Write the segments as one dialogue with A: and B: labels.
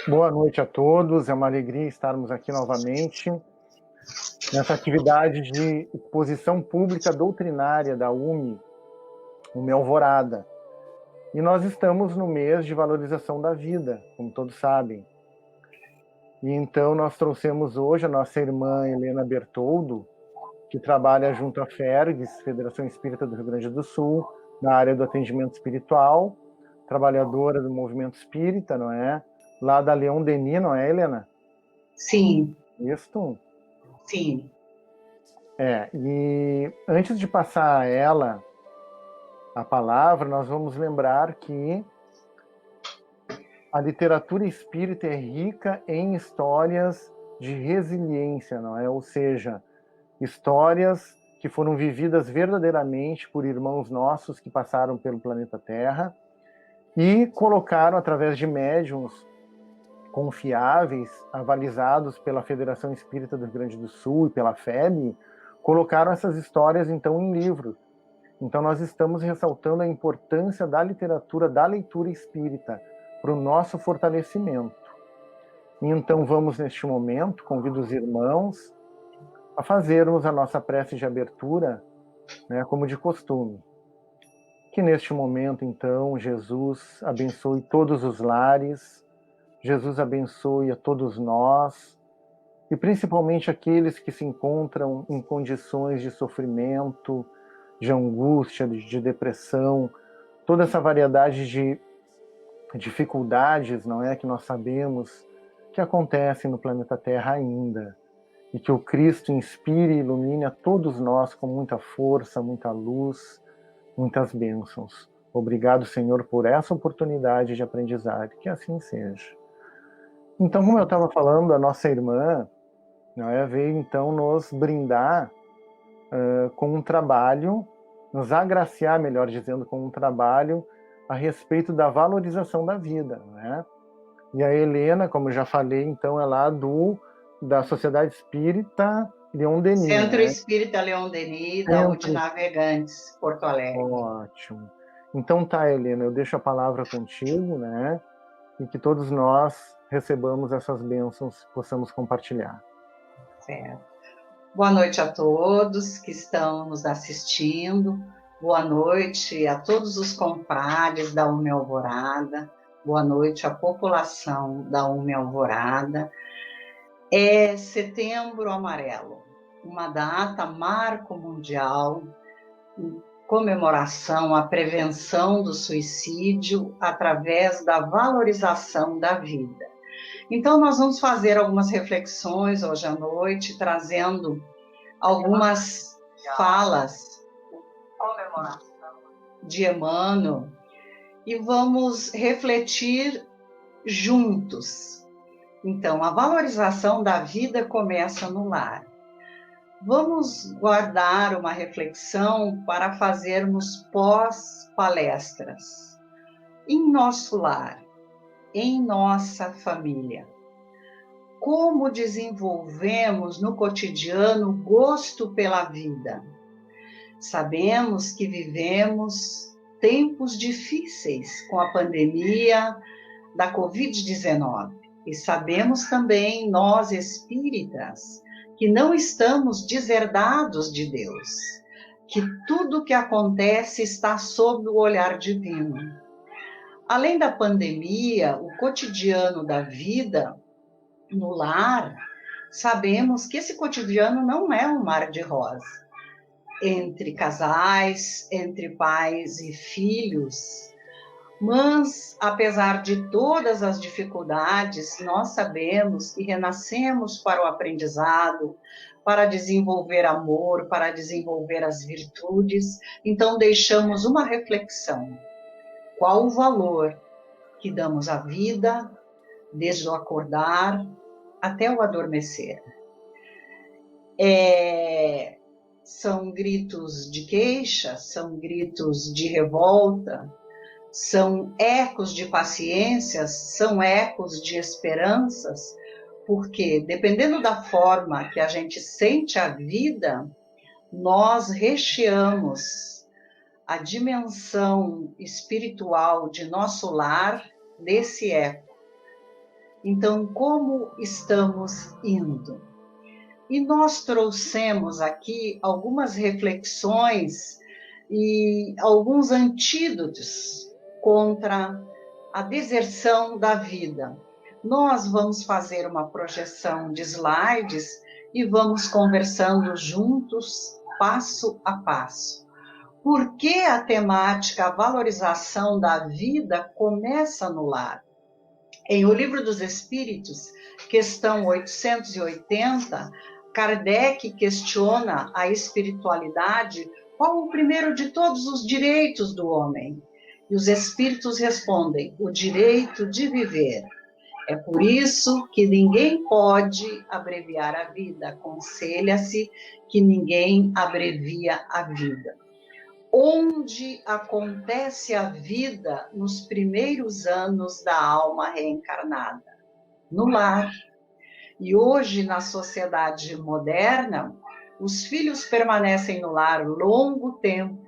A: Boa noite a todos, é uma alegria estarmos aqui novamente nessa atividade de exposição pública doutrinária da UME Alvorada. E nós estamos no mês de valorização da vida, como todos sabem. E então nós trouxemos hoje a nossa irmã Helena Bertoldo, que trabalha junto à FERGS, Federação Espírita do Rio Grande do Sul, na área do atendimento espiritual, trabalhadora do movimento espírita, não é? Lá da Leon Denis, não é, Helena?
B: Sim.
A: Isso?
B: Sim.
A: E antes de passar a ela a palavra, nós vamos lembrar que a literatura espírita é rica em histórias de resiliência, não é? Ou seja, histórias que foram vividas verdadeiramente por irmãos nossos que passaram pelo planeta Terra e colocaram, através de médiuns confiáveis, avalizados pela Federação Espírita do Rio Grande do Sul e pela FEB, colocaram essas histórias, então, em livro. Então, nós estamos ressaltando a importância da literatura, da leitura espírita, para o nosso fortalecimento. E então, vamos, neste momento, convido os irmãos a fazermos a nossa prece de abertura, né, como de costume. Que neste momento, então, Jesus abençoe todos os lares, Jesus abençoe a todos nós, e principalmente aqueles que se encontram em condições de sofrimento, de angústia, de depressão, toda essa variedade de dificuldades, não é, que nós sabemos que acontecem no planeta Terra ainda, e que o Cristo inspire e ilumine a todos nós com muita força, muita luz, muitas bênçãos. Obrigado, Senhor, por essa oportunidade de aprendizado, que assim seja. Então, como eu estava falando, a nossa irmã, não é, veio então nos brindar com um trabalho, nos agraciar, melhor dizendo, com um trabalho a respeito da valorização da vida, né? E a Helena, como já falei, então, é lá da Sociedade Espírita Leon Denis,
B: Centro
A: né?
B: Espírita Leon Denis, da UD Navegantes, Porto Alegre.
A: Ótimo. Então tá, Helena, eu deixo a palavra contigo, né? E que todos nós recebamos essas bênçãos, possamos compartilhar.
B: Certo. Boa noite a todos que estão nos assistindo. Boa noite a todos os compadres da UME Alvorada. Boa noite à população da UME Alvorada. É Setembro Amarelo, uma data marco mundial, comemoração à prevenção do suicídio através da valorização da vida. Então, nós vamos fazer algumas reflexões hoje à noite, trazendo algumas falas de Emmanuel, e vamos refletir juntos. Então, a valorização da vida começa no lar. Vamos guardar uma reflexão para fazermos pós-palestras. Em nosso lar, em nossa família, como desenvolvemos no cotidiano o gosto pela vida? Sabemos que vivemos tempos difíceis com a pandemia da Covid-19 e sabemos também, nós espíritas, que não estamos deserdados de Deus, que tudo que acontece está sob o olhar divino. Além da pandemia, o cotidiano da vida no lar, sabemos que esse cotidiano não é um mar de rosa. Entre casais, entre pais e filhos, mas, apesar de todas as dificuldades, nós sabemos que renascemos para o aprendizado, para desenvolver amor, para desenvolver as virtudes. Então, deixamos uma reflexão. Qual o valor que damos à vida, desde o acordar até o adormecer? São gritos de queixa, são gritos de revolta, são ecos de paciências, são ecos de esperanças, porque, dependendo da forma que a gente sente a vida, nós recheamos a dimensão espiritual de nosso lar desse eco. Então, como estamos indo? E nós trouxemos aqui algumas reflexões e alguns antídotos contra a deserção da vida. Nós vamos fazer uma projeção de slides e vamos conversando juntos, passo a passo. Por que a temática, a valorização da vida começa no lar? Em O Livro dos Espíritos, questão 880, Kardec questiona a espiritualidade, qual o primeiro de todos os direitos do homem? E os espíritos respondem, o direito de viver. É por isso que ninguém pode abreviar a vida. Aconselha-se que ninguém abrevia a vida. Onde acontece a vida nos primeiros anos da alma reencarnada? No lar. E hoje, na sociedade moderna, os filhos permanecem no lar longo tempo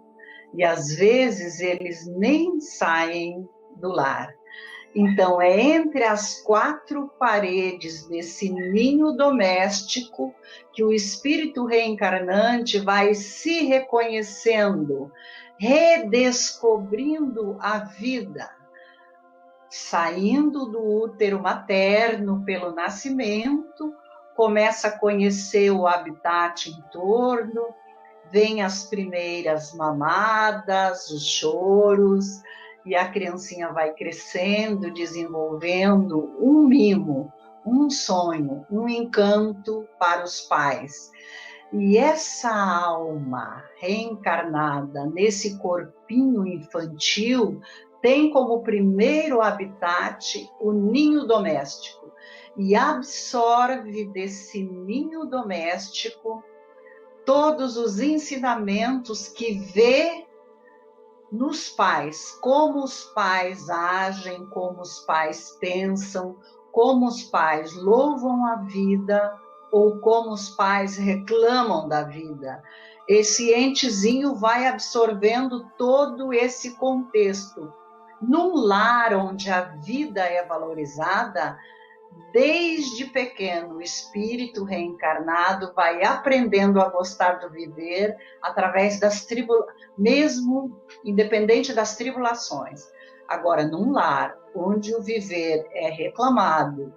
B: e às vezes eles nem saem do lar. Então, é entre as quatro paredes desse ninho doméstico que o espírito reencarnante vai se reconhecendo, redescobrindo a vida, saindo do útero materno pelo nascimento, começa a conhecer o habitat em torno, vem as primeiras mamadas, os choros, e a criancinha vai crescendo, desenvolvendo um mimo, um sonho, um encanto para os pais. E essa alma reencarnada nesse corpinho infantil tem como primeiro habitat o ninho doméstico e absorve desse ninho doméstico todos os ensinamentos que vê nos pais, como os pais agem, como os pais pensam, como os pais louvam a vida ou como os pais reclamam da vida. Esse entezinho vai absorvendo todo esse contexto. Num lar onde a vida é valorizada, desde pequeno, o espírito reencarnado vai aprendendo a gostar do viver através das tribulações, mesmo independente das tribulações. Agora, num lar onde o viver é reclamado,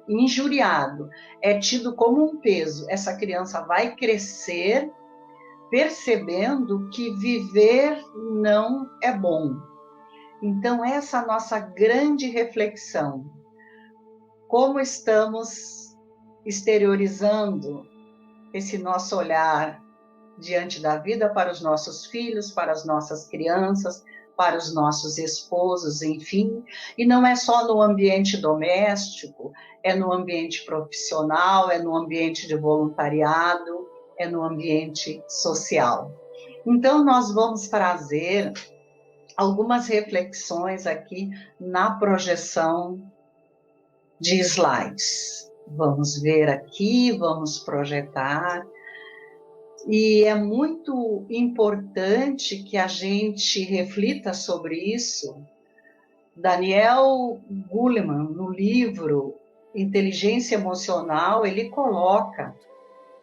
B: injuriado, é tido como um peso, essa criança vai crescer percebendo que viver não é bom. Então, essa é a nossa grande reflexão. Como estamos exteriorizando esse nosso olhar diante da vida para os nossos filhos, para as nossas crianças, para os nossos esposos, enfim. E não é só no ambiente doméstico, é no ambiente profissional, é no ambiente de voluntariado, é no ambiente social. Então, nós vamos trazer algumas reflexões aqui na projeção de slides. Vamos ver aqui, vamos projetar. E é muito importante que a gente reflita sobre isso. Daniel Goleman, no livro Inteligência Emocional, ele coloca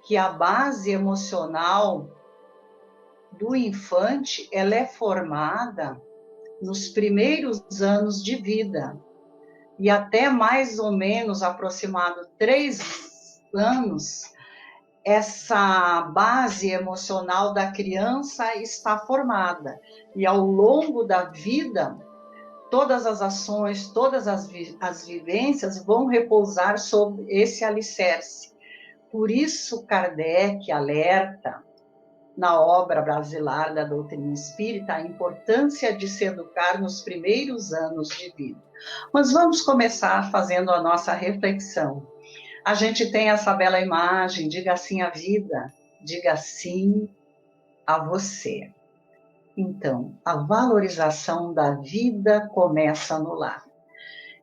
B: que a base emocional do infante, ela é formada nos primeiros anos de vida. E até mais ou menos aproximado 3 anos, essa base emocional da criança está formada. E ao longo da vida, todas as ações, todas as vivências vão repousar sobre esse alicerce. Por isso, Kardec alerta, na obra Basilar da Doutrina Espírita, a importância de se educar nos primeiros anos de vida. Mas vamos começar fazendo a nossa reflexão. A gente tem essa bela imagem, diga sim à vida, diga sim a você. Então, a valorização da vida começa no lar.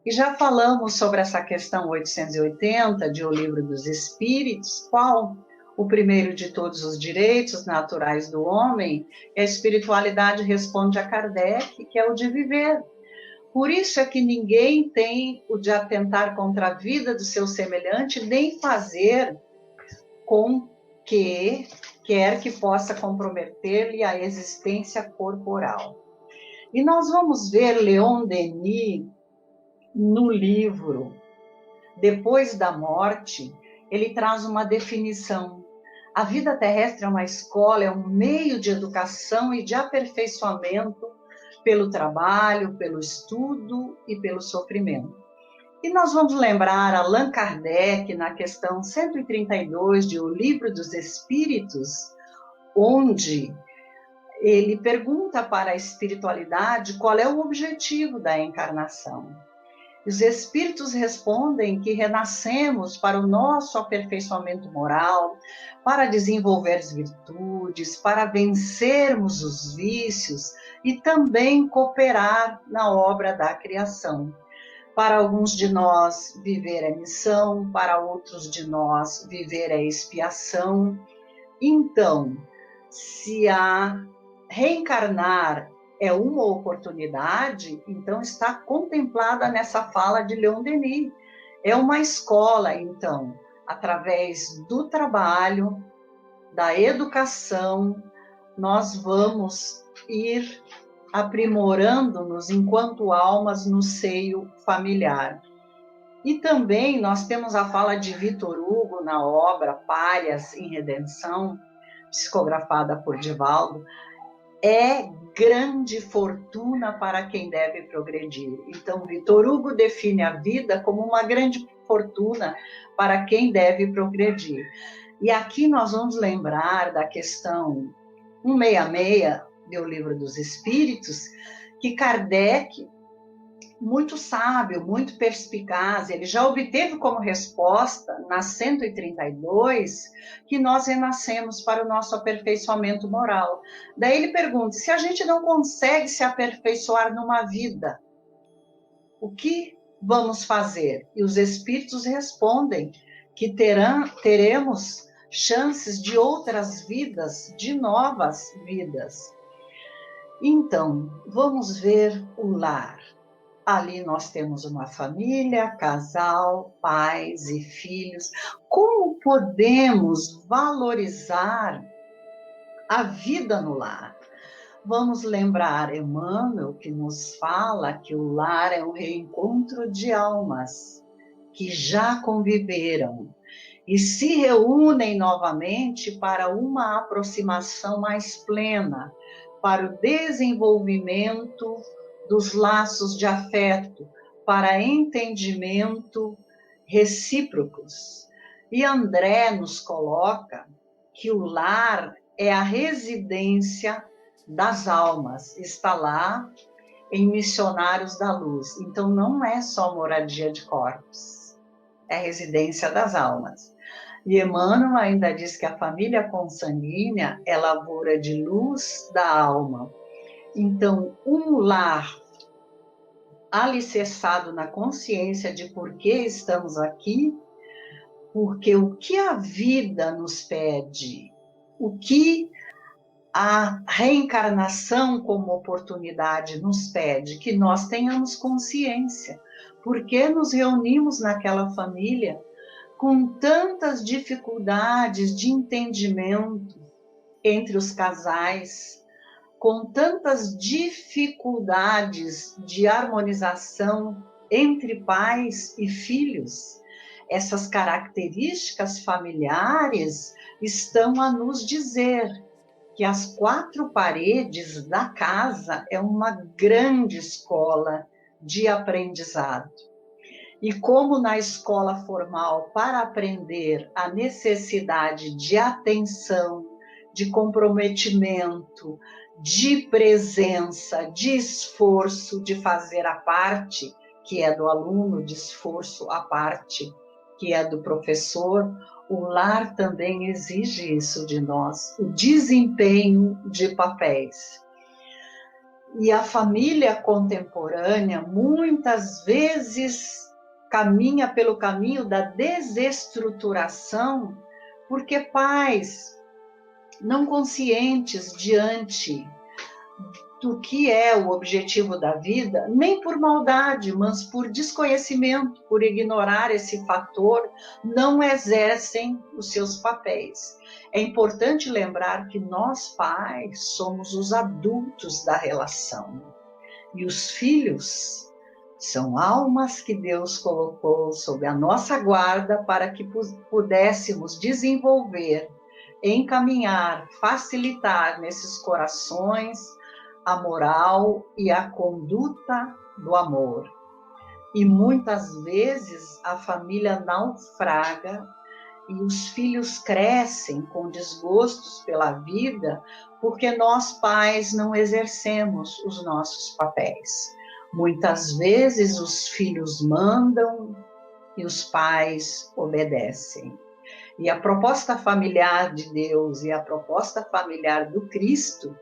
B: E já falamos sobre essa questão 880 de O Livro dos Espíritos, qual o primeiro de todos os direitos naturais do homem, e a espiritualidade responde a Kardec, que é o de viver. Por isso é que ninguém tem o de atentar contra a vida do seu semelhante, nem fazer com que quer que possa comprometer-lhe a existência corporal. E nós vamos ver Leon Denis no livro Depois da Morte. Ele traz uma definição. A vida terrestre é uma escola, é um meio de educação e de aperfeiçoamento pelo trabalho, pelo estudo e pelo sofrimento. E nós vamos lembrar Allan Kardec na questão 132 de O Livro dos Espíritos, onde ele pergunta para a espiritualidade qual é o objetivo da encarnação. Os espíritos respondem que renascemos para o nosso aperfeiçoamento moral, para desenvolver as virtudes, para vencermos os vícios e também cooperar na obra da criação. Para alguns de nós, viver é missão, para outros de nós, viver é expiação. Então, se a reencarnar é uma oportunidade, então está contemplada nessa fala de Leon Denis. É uma escola, então, através do trabalho, da educação, nós vamos ir aprimorando-nos enquanto almas no seio familiar. E também nós temos a fala de Vitor Hugo na obra Párias em Redenção, psicografada por Divaldo. É grande fortuna para quem deve progredir. Então, Vitor Hugo define a vida como uma grande fortuna para quem deve progredir. E aqui nós vamos lembrar da questão 166 do Livro dos Espíritos, que Kardec, muito sábio, muito perspicaz, ele já obteve como resposta, na 132, que nós renascemos para o nosso aperfeiçoamento moral. Daí ele pergunta, se a gente não consegue se aperfeiçoar numa vida, o que vamos fazer? E os espíritos respondem que teremos chances de outras vidas, de novas vidas. Então, vamos ver o lar. Ali nós temos uma família, casal, pais e filhos. Como podemos valorizar a vida no lar? Vamos lembrar Emmanuel, que nos fala que o lar é um reencontro de almas que já conviveram e se reúnem novamente para uma aproximação mais plena, para o desenvolvimento dos laços de afeto, para entendimento recíprocos. E André nos coloca que o lar é a residência das almas, está lá em Missionários da Luz. Então não é só moradia de corpos, é residência das almas. E Emmanuel ainda diz que a família consanguínea é lavoura de luz da alma. Então, um lar alicerçado na consciência de por que estamos aqui, porque o que a vida nos pede, o que a reencarnação como oportunidade nos pede, que nós tenhamos consciência, porque nos reunimos naquela família com tantas dificuldades de entendimento entre os casais, com tantas dificuldades de harmonização entre pais e filhos. Essas características familiares estão a nos dizer que as quatro paredes da casa é uma grande escola de aprendizado. E como na escola formal, para aprender, a necessidade de atenção, de comprometimento, de presença, de esforço, de fazer a parte, que é do aluno, de esforço a parte, que é do professor, o lar também exige isso de nós, o desempenho de papéis. E a família contemporânea, muitas vezes, caminha pelo caminho da desestruturação, porque pais não conscientes diante do que é o objetivo da vida, nem por maldade, mas por desconhecimento, por ignorar esse fator, não exercem os seus papéis. É importante lembrar que nós, pais, somos os adultos da relação. E os filhos são almas que Deus colocou sob a nossa guarda para que pudéssemos desenvolver, encaminhar, facilitar nesses corações a moral e a conduta do amor. E muitas vezes a família naufraga e os filhos crescem com desgostos pela vida porque nós, pais, não exercemos os nossos papéis. Muitas vezes os filhos mandam e os pais obedecem. E a proposta familiar de Deus e a proposta familiar do Cristo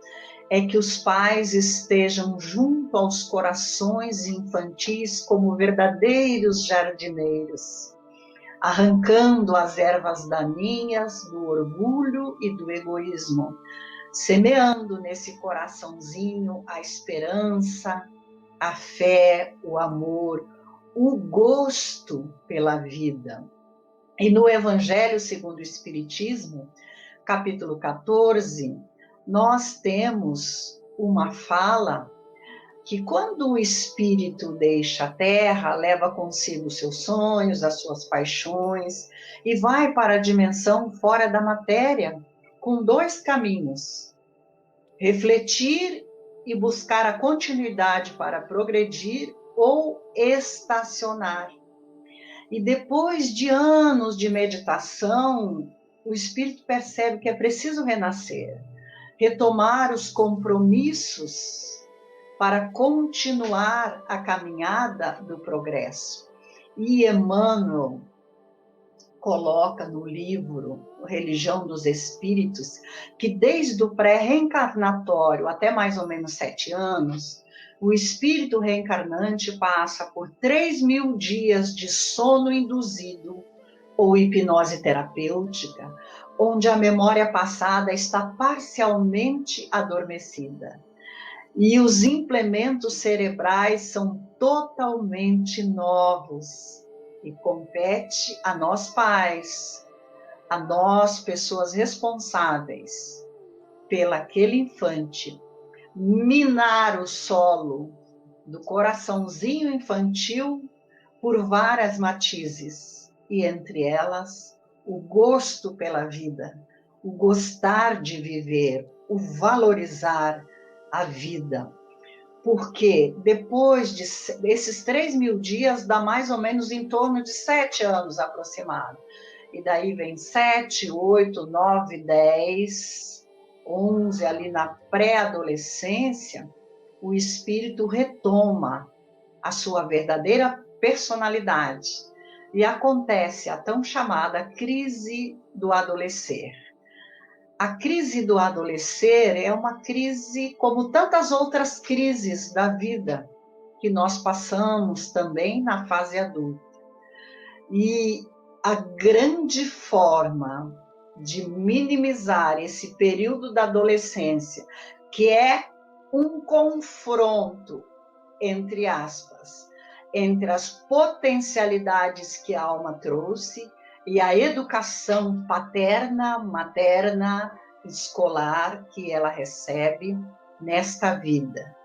B: é que os pais estejam junto aos corações infantis como verdadeiros jardineiros, arrancando as ervas daninhas do orgulho e do egoísmo, semeando nesse coraçãozinho a esperança, a fé, o amor, o gosto pela vida. E no Evangelho segundo o Espiritismo, capítulo 14, nós temos uma fala que quando o espírito deixa a terra, leva consigo os seus sonhos, as suas paixões, e vai para a dimensão fora da matéria, com dois caminhos: refletir e buscar a continuidade para progredir, ou estacionar. E depois de anos de meditação, o espírito percebe que é preciso renascer, retomar os compromissos para continuar a caminhada do progresso. E Emmanuel coloca no livro Religião dos Espíritos que desde o pré-reencarnatório até mais ou menos 7 anos, o espírito reencarnante passa por 3.000 dias de sono induzido ou hipnose terapêutica, onde a memória passada está parcialmente adormecida. E os implementos cerebrais são totalmente novos. E compete a nós pais, a nós pessoas responsáveis pelaquele infante, minar o solo do coraçãozinho infantil por várias matizes, e entre elas o gosto pela vida, o gostar de viver, o valorizar a vida. Porque depois desses 3.000 dias, dá mais ou menos em torno de 7 anos aproximado. E daí vem 7, 8, 9, 10, 11, ali na pré-adolescência, o espírito retoma a sua verdadeira personalidade. E acontece a tão chamada crise do adolescer. A crise do adolescer é uma crise como tantas outras crises da vida que nós passamos também na fase adulta. E a grande forma de minimizar esse período da adolescência, que é um confronto, entre aspas, entre as potencialidades que a alma trouxe e a educação paterna, materna, escolar que ela recebe nesta vida.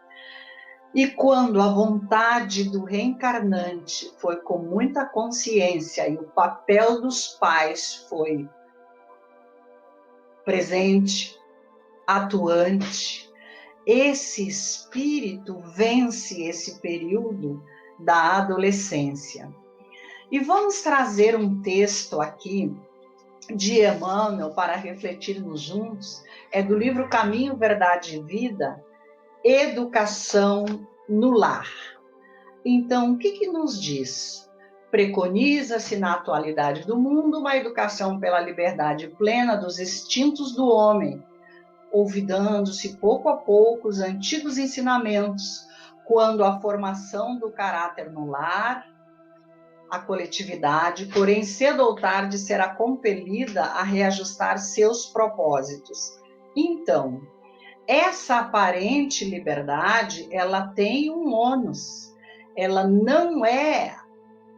B: E quando a vontade do reencarnante foi com muita consciência e o papel dos pais foi presente, atuante, esse espírito vence esse período da adolescência. E vamos trazer um texto aqui de Emmanuel para refletirmos juntos. É do livro Caminho, Verdade e Vida, Educação no Lar. Então, o que nos diz? Preconiza-se na atualidade do mundo uma educação pela liberdade plena dos instintos do homem, olvidando-se pouco a pouco os antigos ensinamentos, quando a formação do caráter no lar, a coletividade, porém cedo ou tarde será compelida a reajustar seus propósitos. Então, essa aparente liberdade, ela tem um ônus. Ela não é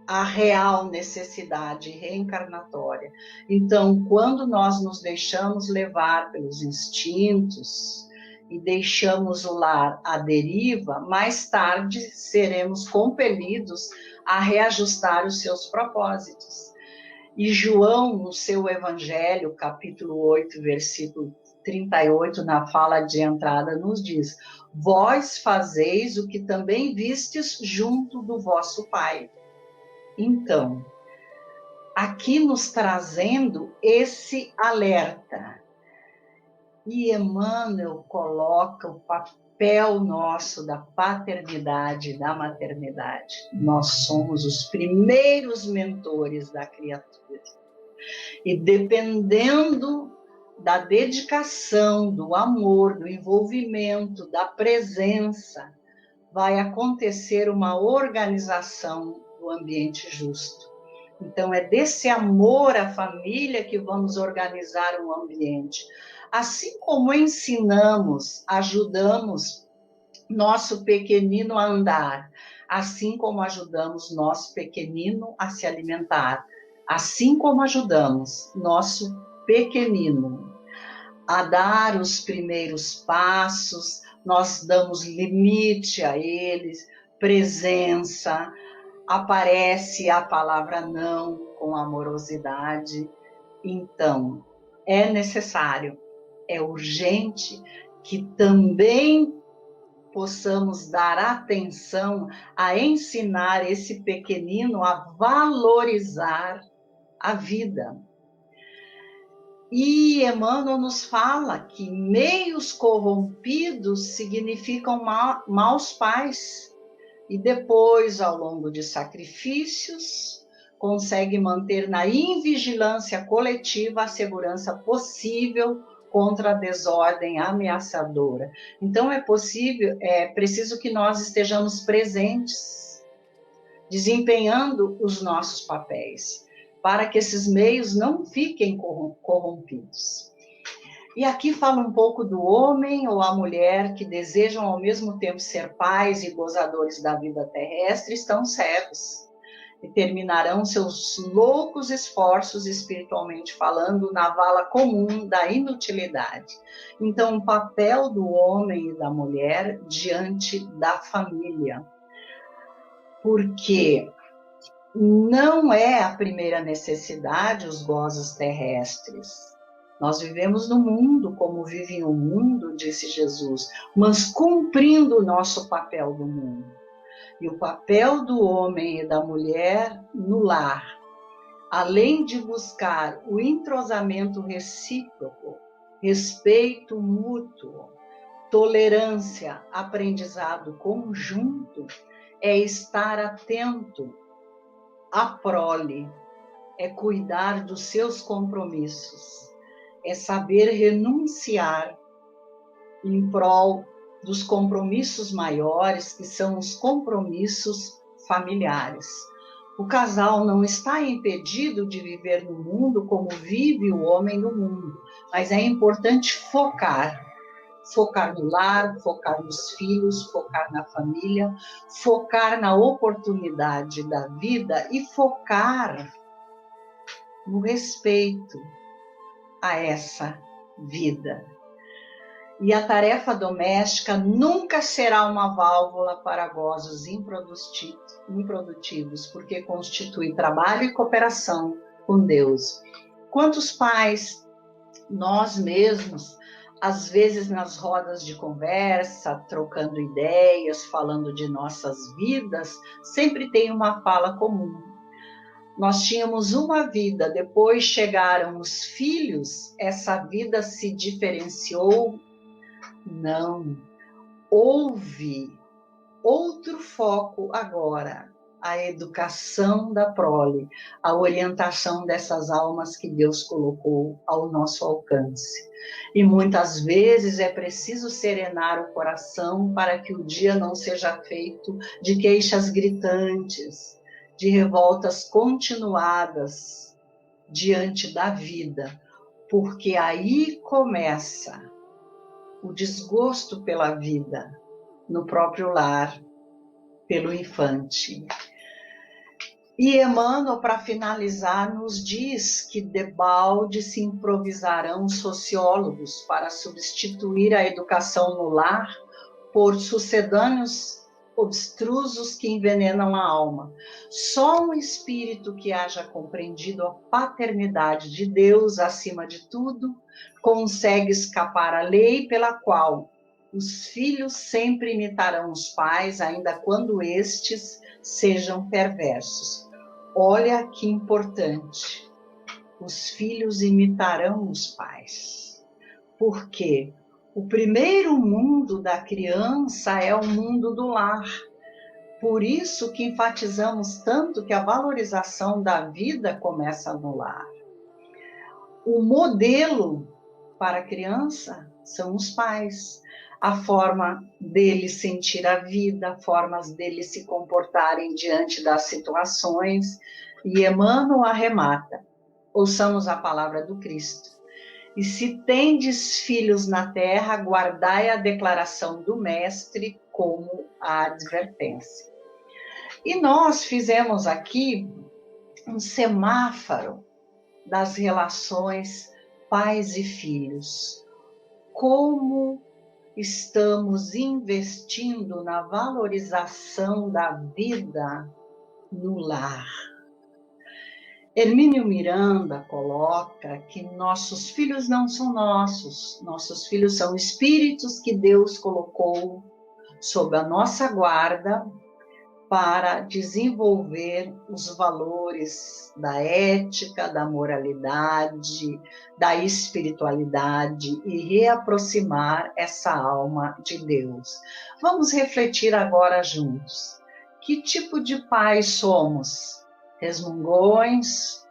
B: a real necessidade reencarnatória. Então, quando nós nos deixamos levar pelos instintos e deixamos o lar à deriva, mais tarde seremos compelidos a reajustar os seus propósitos. E João, no seu Evangelho, capítulo 8, versículo 38, na fala de entrada, nos diz: vós fazeis o que também vistes junto do vosso Pai. Então, aqui nos trazendo esse alerta. E Emmanuel coloca o papel nosso da paternidade e da maternidade. Nós somos os primeiros mentores da criatura. E dependendo da dedicação, do amor, do envolvimento, da presença, vai acontecer uma organização do ambiente justo. Então, é desse amor à família que vamos organizar um ambiente. Assim como ensinamos, ajudamos nosso pequenino a andar, assim como ajudamos nosso pequenino a se alimentar, assim como ajudamos nosso pequenino a dar os primeiros passos, nós damos limite a eles, presença, aparece a palavra não com amorosidade. Então, é necessário, é urgente que também possamos dar atenção a ensinar esse pequenino a valorizar a vida. E Emmanuel nos fala que meios corrompidos significam maus pais. E depois, ao longo de sacrifícios, consegue manter na invigilância coletiva a segurança possível contra a desordem ameaçadora. Então é preciso que nós estejamos presentes, desempenhando os nossos papéis, para que esses meios não fiquem corrompidos. E aqui fala um pouco do homem ou a mulher que desejam ao mesmo tempo ser pais e gozadores da vida terrestre, estão cegos e terminarão seus loucos esforços, espiritualmente falando, na vala comum da inutilidade. Então, o papel do homem e da mulher diante da família. Porque não é a primeira necessidade os gozos terrestres. Nós vivemos no mundo como vive o mundo, disse Jesus, mas cumprindo o nosso papel do mundo. E o papel do homem e da mulher no lar, além de buscar o entrosamento recíproco, respeito mútuo, tolerância, aprendizado conjunto, é estar atento à prole, é cuidar dos seus compromissos, é saber renunciar em prol dos compromissos maiores, que são os compromissos familiares. O casal não está impedido de viver no mundo como vive o homem no mundo, mas é importante focar no lar, focar nos filhos, focar na família, focar na oportunidade da vida e focar no respeito a essa vida. E a tarefa doméstica nunca será uma válvula para gozos improdutivos, porque constitui trabalho e cooperação com Deus. Quantos pais, nós mesmos, às vezes nas rodas de conversa, trocando ideias, falando de nossas vidas, sempre tem uma fala comum. Nós tínhamos uma vida, depois chegaram os filhos, essa vida se diferenciou. Não, houve outro foco agora, a educação da prole, a orientação dessas almas que Deus colocou ao nosso alcance. E muitas vezes é preciso serenar o coração para que o dia não seja feito de queixas gritantes, de revoltas continuadas diante da vida, porque aí começa o desgosto pela vida no próprio lar, pelo infante. E Emmanuel, para finalizar, nos diz que debalde se improvisarão sociólogos para substituir a educação no lar por sucedâneos obstrusos que envenenam a alma. Só um espírito que haja compreendido a paternidade de Deus acima de tudo consegue escapar à lei pela qual os filhos sempre imitarão os pais, ainda quando estes sejam perversos. Olha que importante. Os filhos imitarão os pais. Por quê? O primeiro mundo da criança é o mundo do lar. Por isso que enfatizamos tanto que a valorização da vida começa no lar. O modelo para a criança são os pais. A forma dele sentir a vida, formas dele se comportarem diante das situações. E Emmanuel arremata: ouçamos a palavra do Cristo. E se tendes filhos na terra, guardai a declaração do Mestre como a advertência. E nós fizemos aqui um semáforo das relações pais e filhos. Como estamos investindo na valorização da vida no lar. Hermínio Miranda coloca que nossos filhos não são nossos filhos são espíritos que Deus colocou sob a nossa guarda para desenvolver os valores da ética, da moralidade, da espiritualidade e reaproximar essa alma de Deus. Vamos refletir agora juntos. Que tipo de pais somos? Resmungões,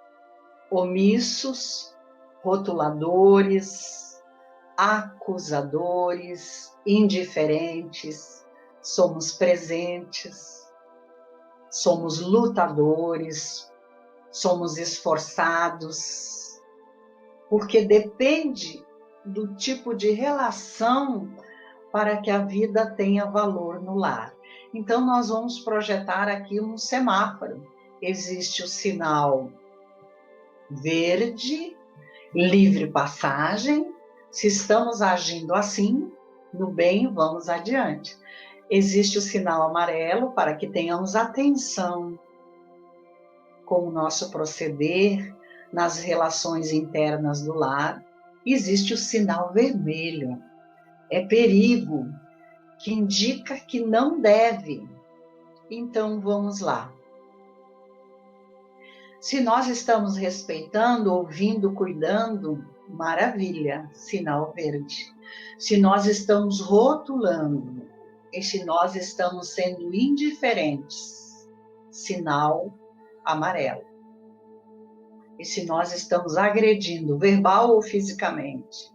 B: omissos, rotuladores, acusadores, indiferentes, somos presentes, somos lutadores, somos esforçados, porque depende do tipo de relação para que a vida tenha valor no lar. Então, nós vamos projetar aqui um semáforo. Existe o sinal verde, livre passagem. Se estamos agindo assim, no bem, vamos adiante. Existe o sinal amarelo para que tenhamos atenção com o nosso proceder nas relações internas do lar. Existe o sinal vermelho. É perigo, que indica que não deve. Então, vamos lá. Se nós estamos respeitando, ouvindo, cuidando, maravilha, sinal verde. Se nós estamos rotulando, e se nós estamos sendo indiferentes, sinal amarelo. E se nós estamos agredindo, verbal ou fisicamente,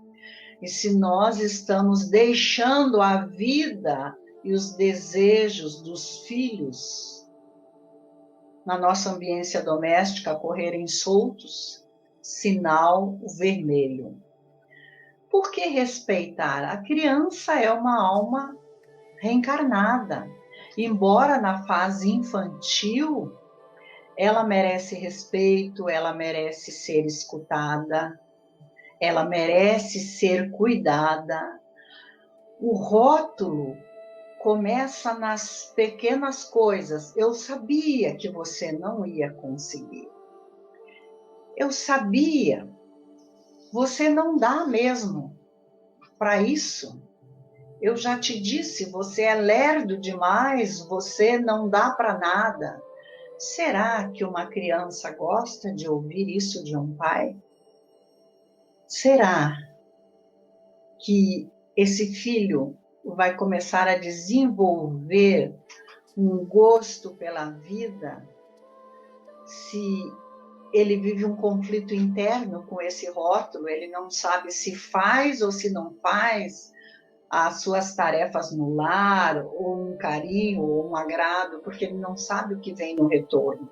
B: e se nós estamos deixando a vida e os desejos dos filhos na nossa ambiência doméstica correrem soltos, sinal vermelho. Por que respeitar? A criança é uma alma reencarnada. Embora na fase infantil, ela merece respeito, ela merece ser escutada, ela merece ser cuidada. O rótulo começa nas pequenas coisas. Eu sabia que você não ia conseguir. Eu sabia. Você não dá mesmo para isso. Eu já te disse, você é lerdo demais, você não dá para nada. Será que uma criança gosta de ouvir isso de um pai? Será que esse filho vai começar a desenvolver um gosto pela vida se ele vive um conflito interno com esse rótulo? Ele não sabe se faz ou se não faz as suas tarefas no lar, ou um carinho, ou um agrado, porque ele não sabe o que vem no retorno.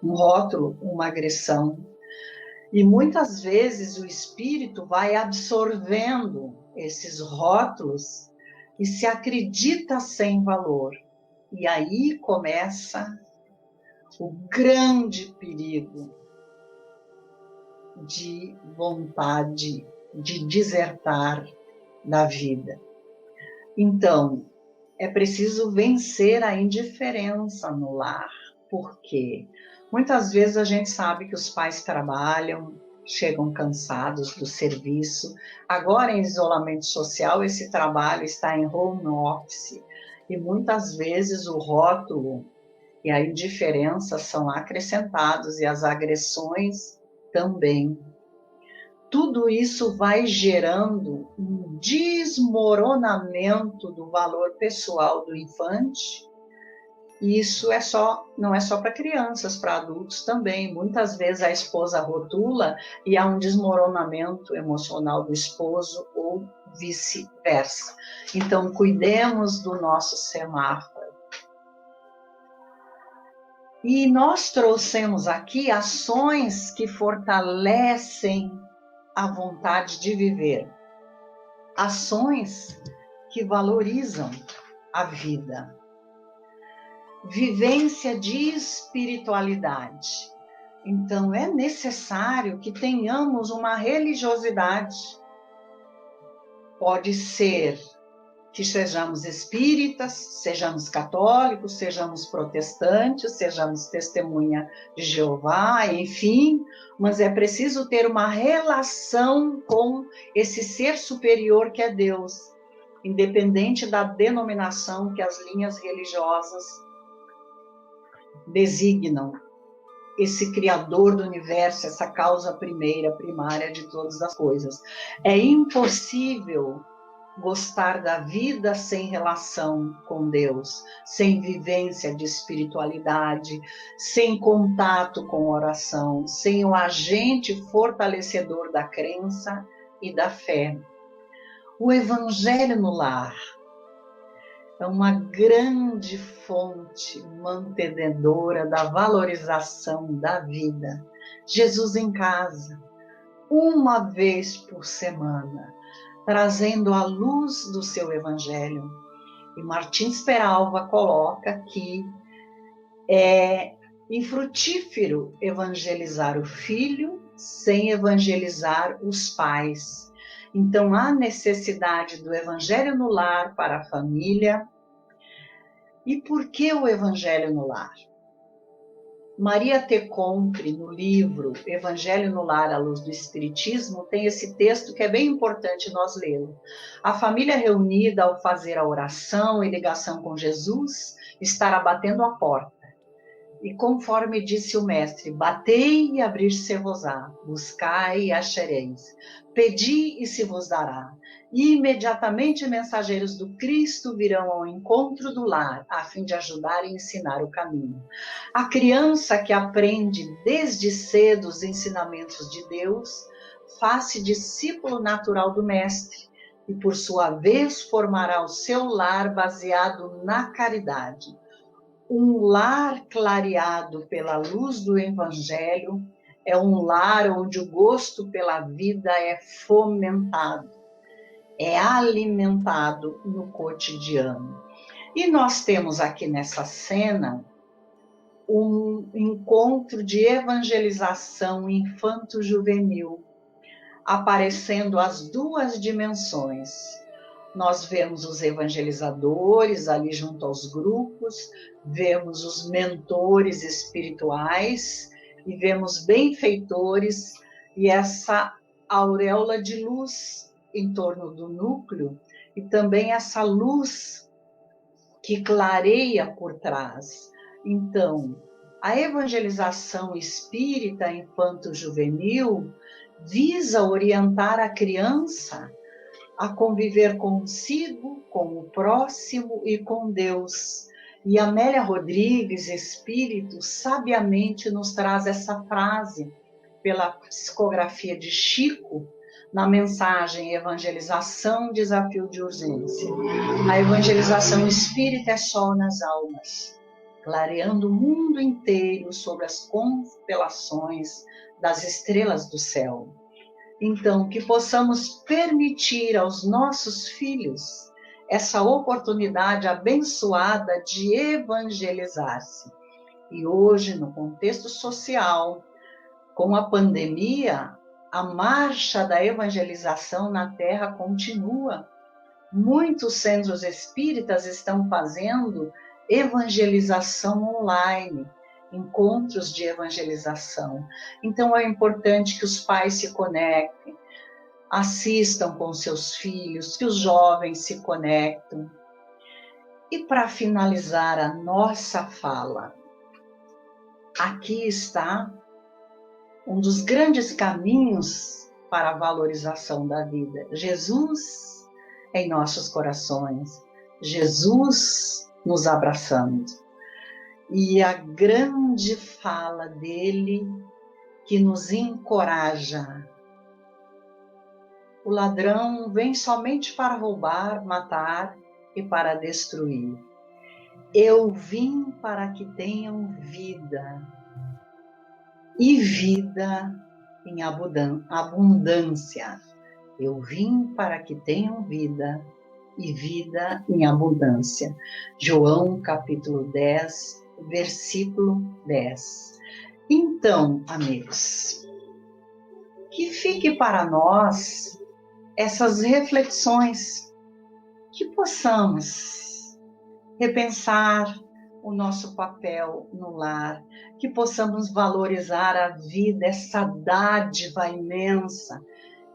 B: Um rótulo, uma agressão. E muitas vezes o espírito vai absorvendo esses rótulos e se acredita sem valor. E aí começa o grande perigo de vontade de desertar da vida. Então, é preciso vencer a indiferença no lar. Por quê? Muitas vezes a gente sabe que os pais trabalham, chegam cansados do serviço. Agora, em isolamento social, esse trabalho está em home office. E muitas vezes o rótulo e a indiferença são acrescentados e as agressões também. Tudo isso vai gerando um desmoronamento do valor pessoal do infante. E isso não é só para crianças, para adultos também. Muitas vezes a esposa rotula e há um desmoronamento emocional do esposo ou vice-versa. Então, cuidemos do nosso semáforo. E nós trouxemos aqui ações que fortalecem a vontade de viver. Ações que valorizam a vida. Vivência de espiritualidade. Então, é necessário que tenhamos uma religiosidade. Pode ser que sejamos espíritas, sejamos católicos, sejamos protestantes, sejamos testemunha de Jeová, enfim, mas é preciso ter uma relação com esse ser superior que é Deus, independente da denominação que as linhas religiosas designam. Esse Criador do universo, essa causa primária de todas as coisas. É impossível gostar da vida sem relação com Deus, sem vivência de espiritualidade, sem contato com oração, sem o agente fortalecedor da crença e da fé. O Evangelho no lar é uma grande fonte mantenedora da valorização da vida. Jesus em casa, uma vez por semana, trazendo a luz do seu Evangelho. E Martins Peralva coloca que é infrutífero evangelizar o filho sem evangelizar os pais. Então, há necessidade do Evangelho no lar para a família. E por que o Evangelho no lar? Maria T. Compre, no livro Evangelho no Lar à Luz do Espiritismo, tem esse texto que é bem importante nós lê-lo. A família reunida ao fazer a oração e ligação com Jesus estará batendo a porta. E conforme disse o mestre, batei e abrir-se-vos-á, buscai e achareis, pedi e se vos dará. E imediatamente mensageiros do Cristo virão ao encontro do lar, a fim de ajudar e ensinar o caminho. A criança que aprende desde cedo os ensinamentos de Deus, faz-se discípulo natural do mestre, e por sua vez formará o seu lar baseado na caridade. Um lar clareado pela luz do Evangelho é um lar onde o gosto pela vida é fomentado, é alimentado no cotidiano. E nós temos aqui nessa cena um encontro de evangelização infanto-juvenil, aparecendo as duas dimensões. Nós vemos os evangelizadores ali junto aos grupos, vemos os mentores espirituais e vemos benfeitores e essa auréola de luz em torno do núcleo e também essa luz que clareia por trás. Então, a evangelização espírita infanto-juvenil visa orientar a criança a conviver consigo, com o próximo e com Deus. E Amélia Rodrigues, espírito, sabiamente nos traz essa frase pela psicografia de Chico, na mensagem Evangelização, Desafio de Urgência. A evangelização espírita é sol nas almas, clareando o mundo inteiro sobre as constelações das estrelas do céu. Então, que possamos permitir aos nossos filhos essa oportunidade abençoada de evangelizar-se. E hoje, no contexto social, com a pandemia, a marcha da evangelização na Terra continua. Muitos centros espíritas estão fazendo evangelização online, encontros de evangelização. Então é importante que os pais se conectem, assistam com seus filhos, que os jovens se conectem. E para finalizar a nossa fala, aqui está um dos grandes caminhos para a valorização da vida. Jesus em nossos corações, Jesus nos abraçando. E a grande fala dele que nos encoraja. O ladrão vem somente para roubar, matar e para destruir. Eu vim para que tenham vida, e vida em abundância. Eu vim para que tenham vida, e vida em abundância. João capítulo 10, versículo 10. Então, amigos, que fique para nós essas reflexões, que possamos repensar o nosso papel no lar, que possamos valorizar a vida, essa dádiva imensa,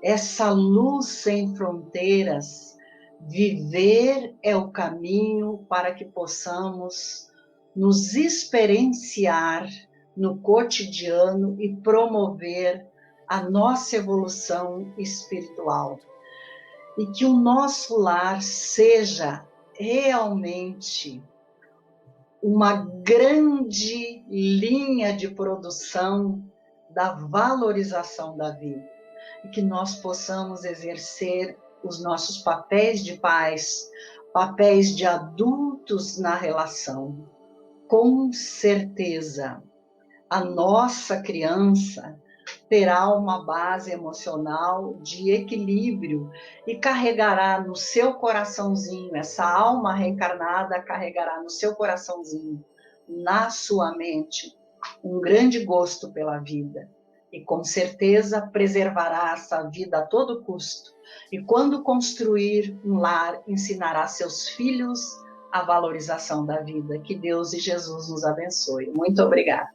B: essa luz sem fronteiras. Viver é o caminho para que possamos nos experienciar no cotidiano e promover a nossa evolução espiritual. E que o nosso lar seja realmente uma grande linha de produção da valorização da vida. E que nós possamos exercer os nossos papéis de pais, papéis de adultos na relação. Com certeza, a nossa criança terá uma base emocional de equilíbrio e carregará no seu coraçãozinho, essa alma reencarnada carregará no seu coraçãozinho, na sua mente, um grande gosto pela vida. E com certeza preservará essa vida a todo custo. E quando construir um lar, ensinará seus filhos a valorização da vida. Que Deus e Jesus nos abençoe. Muito obrigada.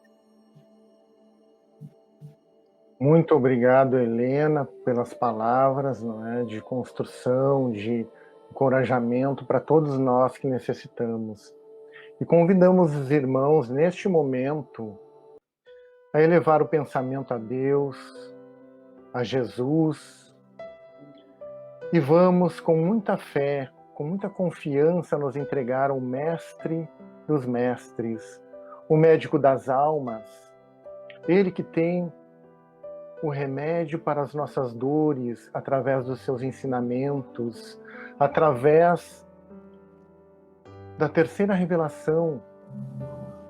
A: Muito obrigado, Helena, pelas palavras, não é, de construção, de encorajamento para todos nós que necessitamos. E convidamos os irmãos, neste momento, a elevar o pensamento a Deus, a Jesus, e vamos com muita fé, com muita confiança nos entregar ao Mestre dos Mestres, o médico das almas, ele que tem o remédio para as nossas dores, através dos seus ensinamentos, através da terceira revelação,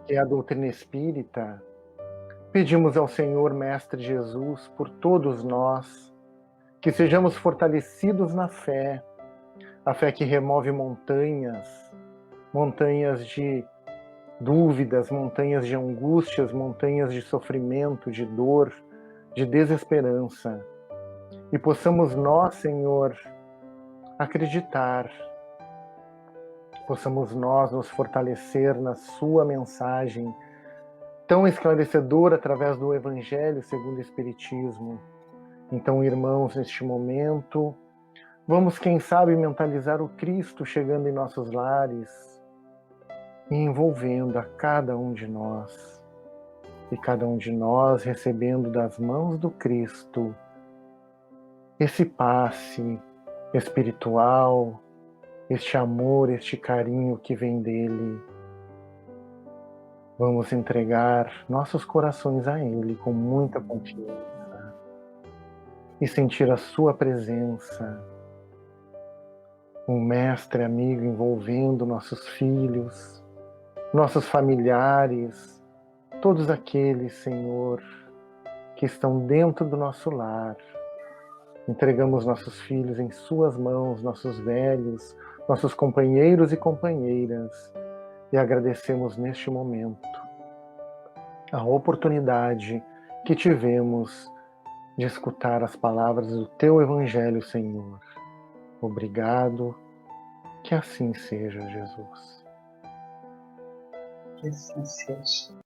A: que é a doutrina espírita. Pedimos ao Senhor Mestre Jesus por todos nós, que sejamos fortalecidos na fé, a fé que remove montanhas, montanhas de dúvidas, montanhas de angústias, montanhas de sofrimento, de dor, de desesperança. E possamos nós, Senhor, acreditar, possamos nós nos fortalecer na sua mensagem tão esclarecedora através do Evangelho segundo o Espiritismo. Então, irmãos, neste momento, vamos, quem sabe, mentalizar o Cristo chegando em nossos lares e envolvendo a cada um de nós. E cada um de nós recebendo das mãos do Cristo esse passe espiritual, este amor, este carinho que vem dele. Vamos entregar nossos corações a Ele com muita confiança e sentir a sua presença, um mestre amigo envolvendo nossos filhos, nossos familiares, todos aqueles, Senhor, que estão dentro do nosso lar. Entregamos nossos filhos em suas mãos, nossos velhos, nossos companheiros e companheiras, e agradecemos neste momento a oportunidade que tivemos de escutar as palavras do Teu Evangelho, Senhor. Obrigado, que assim seja, Jesus.
B: Que assim seja.